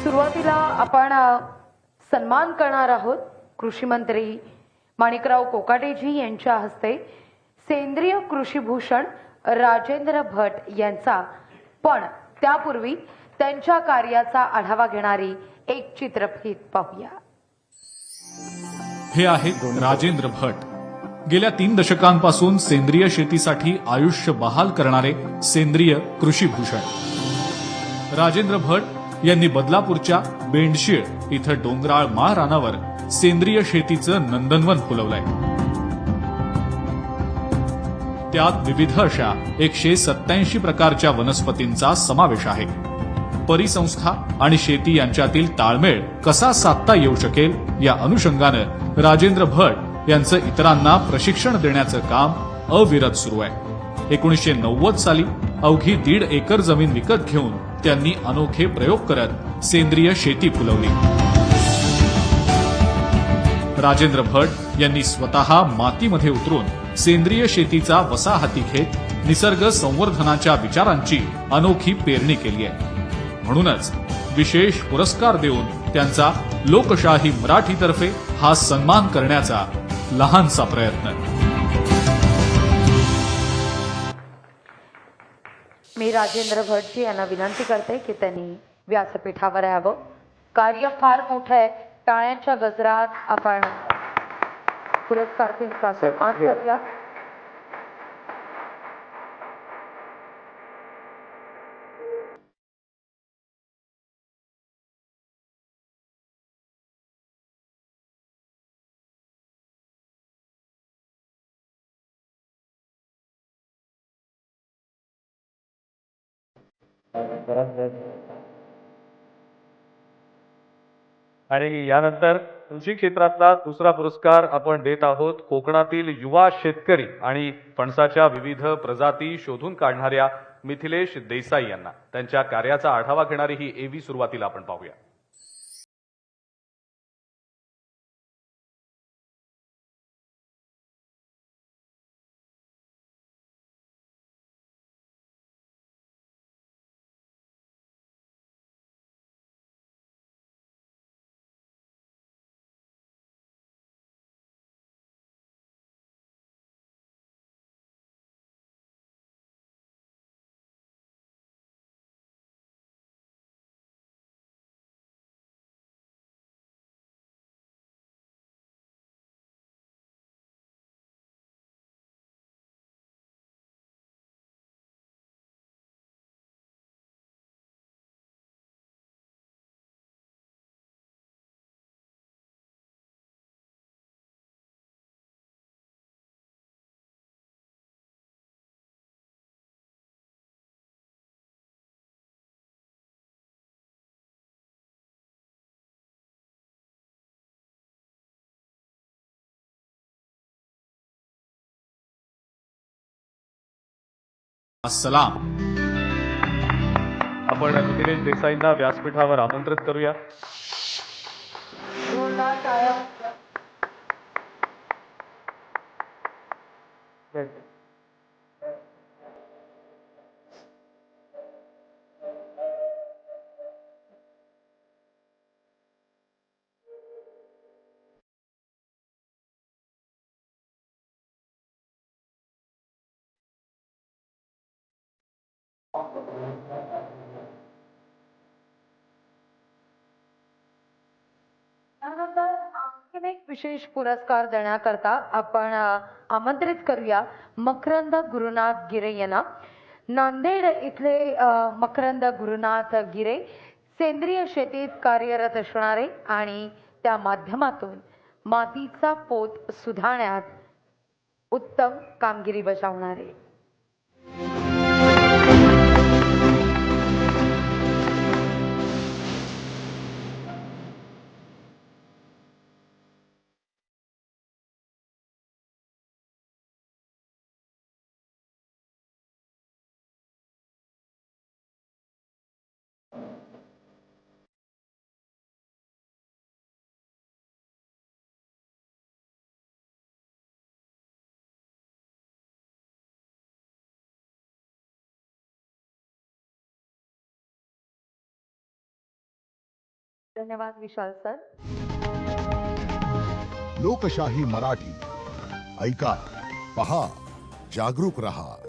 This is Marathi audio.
सुरुवातीला आपण सन्मान करणार आहोत कृषी मंत्री माणिकराव कोकाटेजी यांच्या हस्ते सेंद्रिय कृषी भूषण राजेंद्र भट यांचा। पण त्यापूर्वी त्यांच्या कार्याचा आढावा घेणारी एक चित्रफित पाहूया। हे आहेत राजेंद्र भट। गेल्या 3 दशकांपासून सेंद्रिय शेतीसाठी आयुष्य बहाल करणारे सेंद्रिय कृषी भूषण राजेंद्र भट यांनी बदलापूरच्या बेंडशीळ इथं डोंगराळ माळ रानावर सेंद्रिय शेतीचं नंदनवन फुलवलंय। त्यात विविध अशा 187 प्रकारच्या वनस्पतींचा समावेश आहे। परिसंस्था आणि शेती यांच्यातील ताळमेळ कसा साधता येऊ शकेल या अनुषंगानं राजेंद्र भट यांचं इतरांना प्रशिक्षण देण्याचं काम अविरत सुरू आहे। 1990 साली अवघी 1.5 एकर जमीन विकत घेऊन त्यांनी अनोखे प्रयोग करत सेंद्रिय शेती फुलवली। राजेंद्र भट यांनी स्वतः मातीमध्ये उतरून सेंद्रिय शेतीचा वसाहती घेत निसर्ग संवर्धनाच्या विचारांची अनोखी पेरणी केली आहे। म्हणूनच विशेष पुरस्कार देऊन त्यांचा लोकशाही मराठीतर्फे हा सन्मान करण्याचा लहानसा प्रयत्न। मी राजेंद्र भटजी यांना विनंती करते की त्यांनी व्यासपीठावर यावं। कार्य फार मोठं आहे। टाळ्यांच्या गजरात आपण पुरस्काराचा सन्मान करूया। आणि यानंतर कृषी क्षेत्रातला दुसरा पुरस्कार आपण देत आहोत कोकणातील युवा शेतकरी आणि फणसाच्या विविध प्रजाती शोधून काढणाऱ्या मिथिलेश देसाई यांना। त्यांच्या कार्याचा आढावा घेणारी ही एव्ही सुरुवातीला आपण पाहूया। अस्सलाम। आपण मिथिलेश देसाईंना व्यासपीठावर आमंत्रित करूया। जोरदार टाळ्या। त्यानंतर आणखीन एक विशेष पुरस्कार देण्याकरता आपण आमंत्रित करूया मकरंद गुरुनाथ गिरे यांना। नांदेड इथले मकरंद गुरुनाथ गिरे सेंद्रिय शेतीत कार्यरत असणारे आणि त्या माध्यमातून मातीचा पोत सुधारण्यात उत्तम कामगिरी बजावणारे। धन्यवाद विशाल सर. लोकशाही मराठी ऐका, पहा, जागरूक रहा.